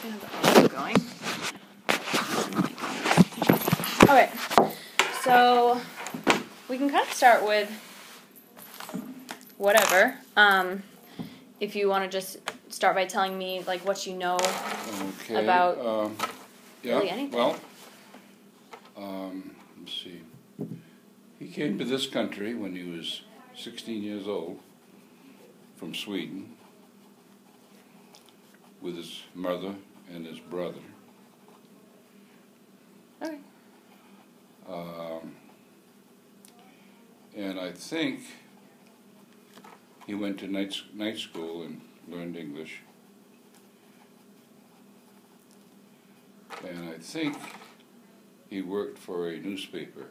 gonna have the going. Okay, so we can kind of start with whatever. If you want to just start by telling me like what you know about really anything. Well, let's see. He came to this country when he was 16 years old from Sweden with his mother and his brother. Okay. And I think he went to night school and learned English. And I think he worked for a newspaper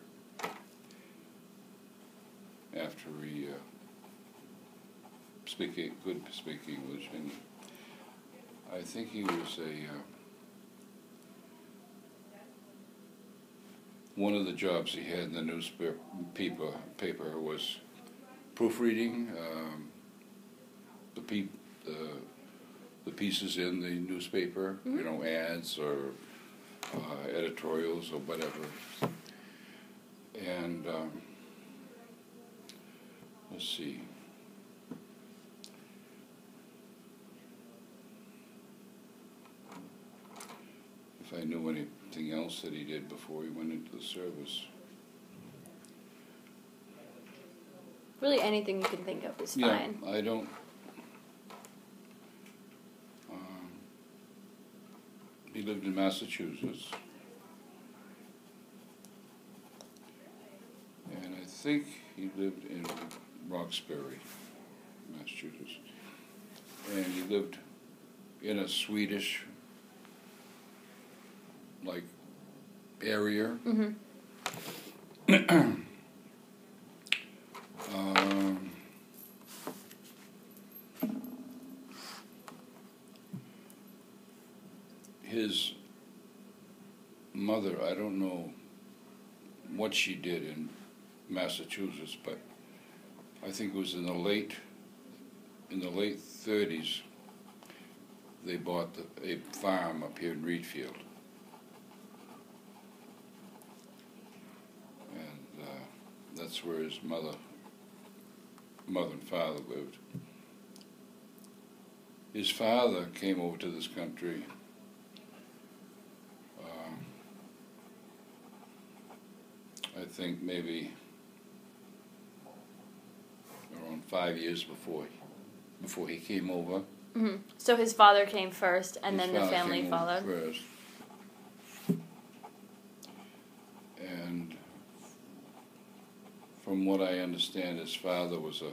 after he could speak English. And I think he was one of the jobs he had in the newspaper was proofreading the pieces in the newspaper, Mm-hmm. Ads or editorials or whatever. And let's see. If I knew anything else that he did before he went into the service. Really anything you can think of is fine. I don't. He lived in Massachusetts. And I think he lived in Roxbury, Massachusetts. And he lived in a Swedish area. Mm-hmm. His mother, I don't know what she did in Massachusetts, but I think it was in the late 30s. They bought a farm up here in Reedfield, and that's where his mother and father lived. His father came over to this country I think maybe around 5 years before he came over. Mm-hmm. So his father came first, and His then the father family came followed. over first. And from what I understand, his father was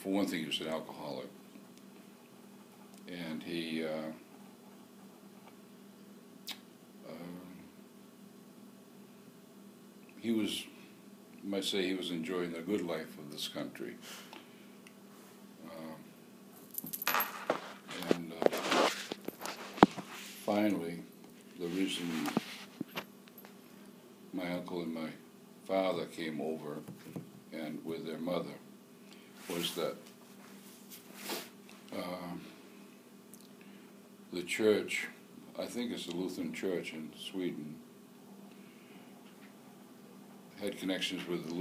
for one thing, he was an alcoholic, and he was, you might say, he was enjoying the good life of this country. And finally, the reason my uncle and my father came over and with their mother was that the church, I think it's the Lutheran Church in Sweden, had connections with the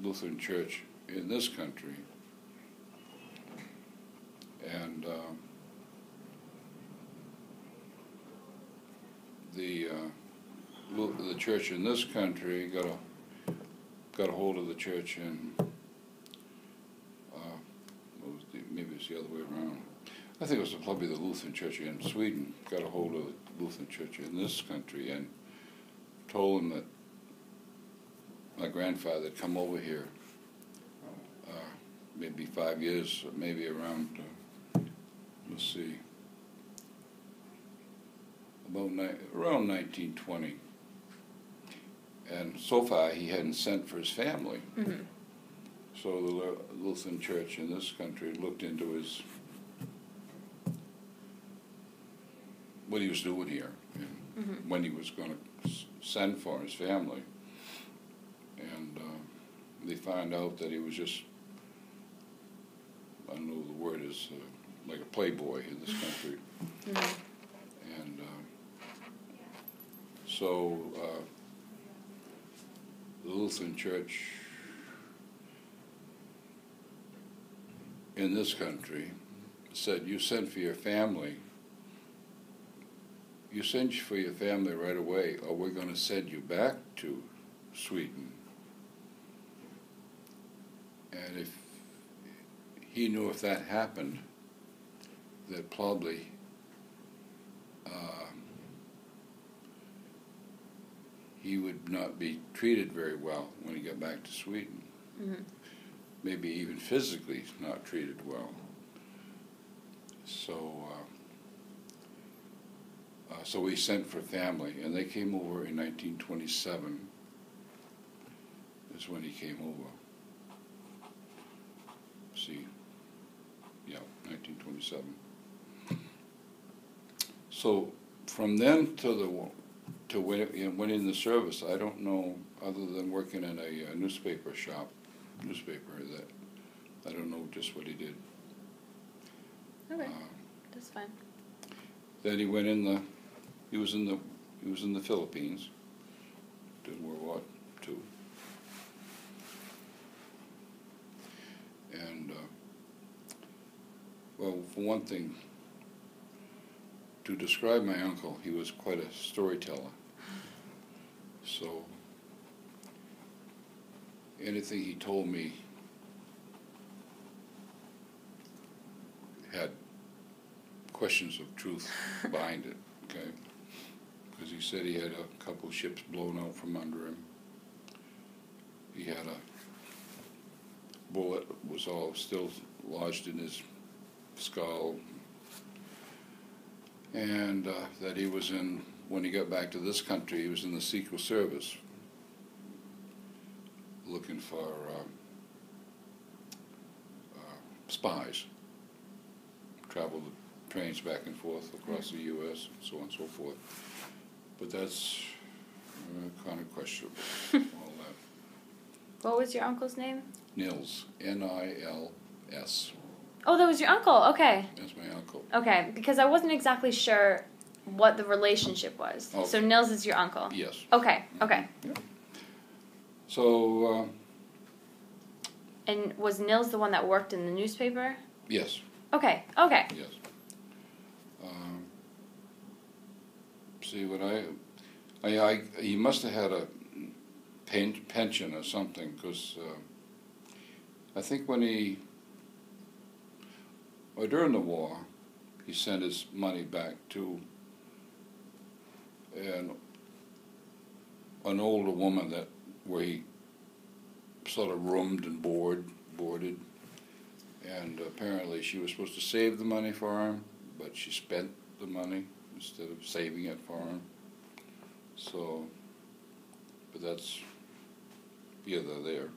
Lutheran Church in this country, and the church in this country got a hold of the church in maybe it's the other way around. I think it was probably the Lutheran Church in Sweden got a hold of the Lutheran Church in this country and told them that my grandfather had come over here maybe 5 years, maybe around, let's see, around 1920. And so far he hadn't sent for his family. Mm-hmm. So the Lutheran Church in this country looked into what he was doing here and Mm-hmm. when he was going to send for his family. And they found out that he was just, I don't know what the word is, like a playboy in this country. Mm-hmm. And so the Lutheran Church in this country said, you send for your family. You send for your family right away, or we're going to send you back to Sweden. And if he knew if that happened, that probably he would not be treated very well when he got back to Sweden. Mm-hmm. Maybe even physically not treated well. So so we sent for family, and they came over in 1927. Is when he came over. See, yeah, 1927. So from then to when he went in the service, I don't know, other than working in a newspaper, that I don't know just what he did. Okay, that's fine. Then he went he was in the Philippines during World War II. And well, for one thing, to describe my uncle, he was quite a storyteller. So anything he told me had questions of truth behind it, okay? Because he said he had a couple ships blown out from under him. He had a bullet was all still lodged in his skull, and that he was when he got back to this country, he was in the Secret Service looking for spies, traveled trains back and forth across the U.S., and so on and so forth. But that's kind of questionable, all that. What was your uncle's name? Nils, N-I-L-S. Oh, that was your uncle. Okay. That's my uncle. Okay, because I wasn't exactly sure what the relationship was. Oh. So Nils is your uncle? Yes. Okay, okay. Yeah. So... and was Nils the one that worked in the newspaper? Yes. Okay, okay. Yes. See, when he must have had a pension or something, because I think when during the war, he sent his money back to an older woman where he sort of roomed and boarded, and apparently she was supposed to save the money for him, but she spent the money instead of saving it for him. So, but that's here, there.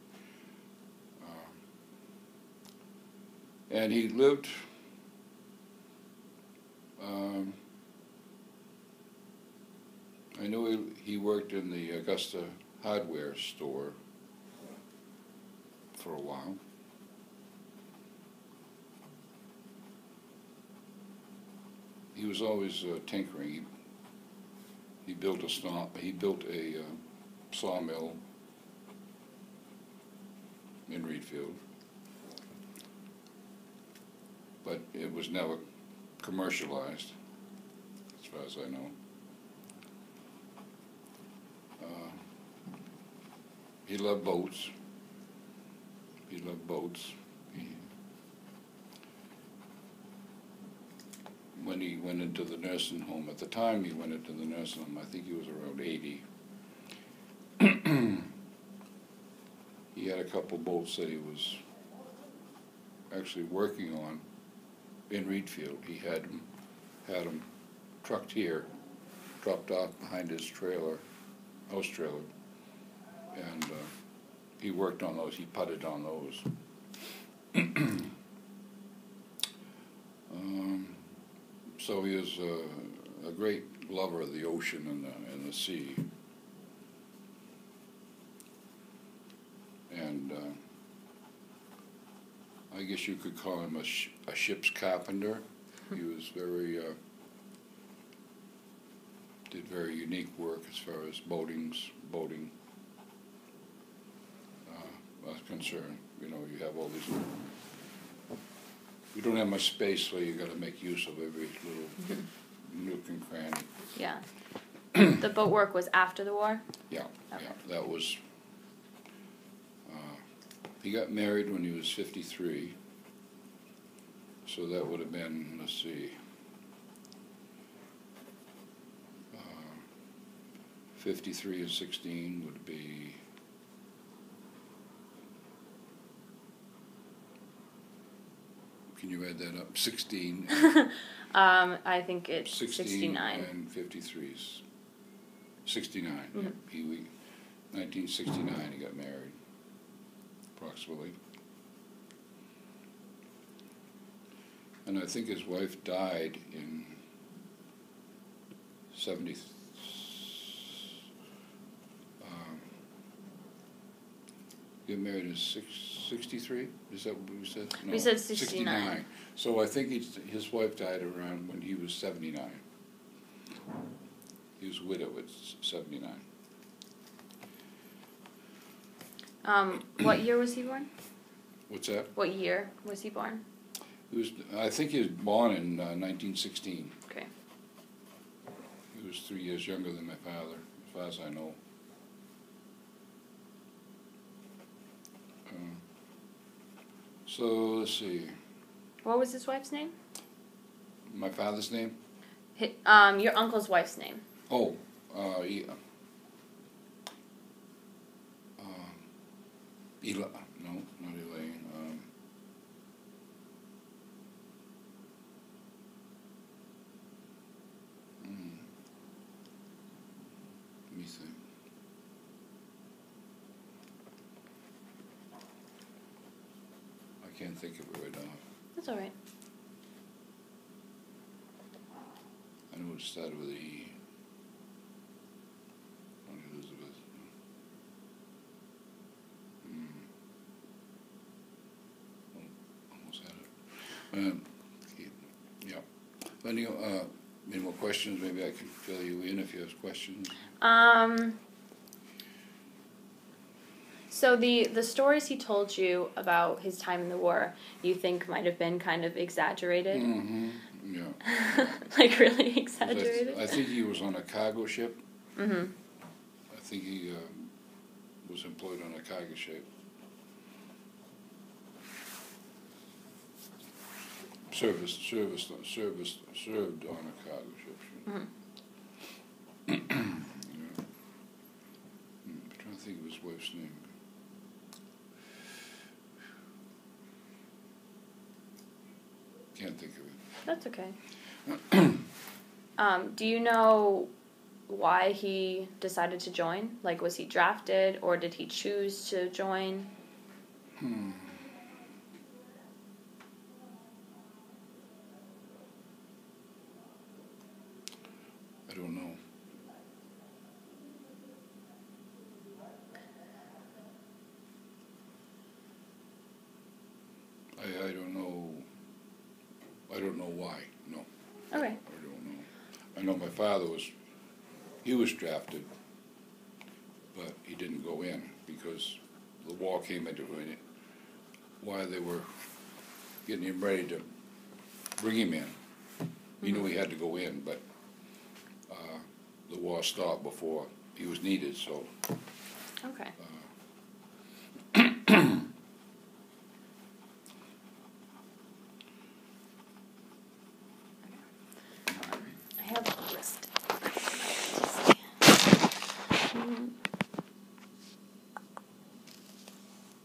And he lived I knew he worked in the Augusta hardware store for a while. He was always tinkering. He built a sawmill in Reedfield, but it was never commercialized, as far as I know. He loved boats. When he went into the nursing home, at the time he went into the nursing home, I think he was around 80. He had a couple boats that he was actually working on in Reedfield. He had them trucked here, dropped off behind his house trailer, and he worked on those. He putted on those. So he is a great lover of the ocean and the sea. And I guess you could call him a ship's carpenter. He was did very unique work as far as boating was concerned. You know, you have all these. You don't have much space, so you got to make use of every little nook and cranny. Yeah. The boat work was after the war? Yeah, okay. Yeah. That was. He got married when he was 53. So that would have been, let's see, 53 and 16 would be. Can you add that up? 16. I think it's 69. And 53's 69. Mm-hmm. Yeah. 1969 he got married, approximately. And I think his wife died in 70. Get married in 63? Is that what we said? No, we said 69. So I think his wife died around when he was 79. He was widowed at 79. What year was he born? What's that? What year was he born? I think he was born in 1916. Okay. He was 3 years younger than my father, as far as I know. So let's see. What was his wife's name? My father's name? Your uncle's wife's name. Oh, Elaine. No, not Elaine. Let me think. I can't think of it right now. That's all right. I know it started with E. Not Elizabeth. Almost had it. Yeah. Any more questions? Maybe I can fill you in if you have questions. So the stories he told you about his time in the war, you think might have been kind of exaggerated? Mm-hmm. Yeah. Like really exaggerated? I think he was on a cargo ship. Mm-hmm. I think he was employed on a cargo ship. Served on a cargo ship. Mm-hmm. Yeah. I'm trying to think of his wife's name. Can't think of it. That's okay. Do you know why he decided to join? Like, was he drafted, or did he choose to join? I don't know. I don't know. I don't know why. No. Okay. I don't know. I know my father was drafted, but he didn't go in because the war came into it. While they were getting him ready to bring him in, he knew he had to go in, but the war stopped before he was needed. So. Okay.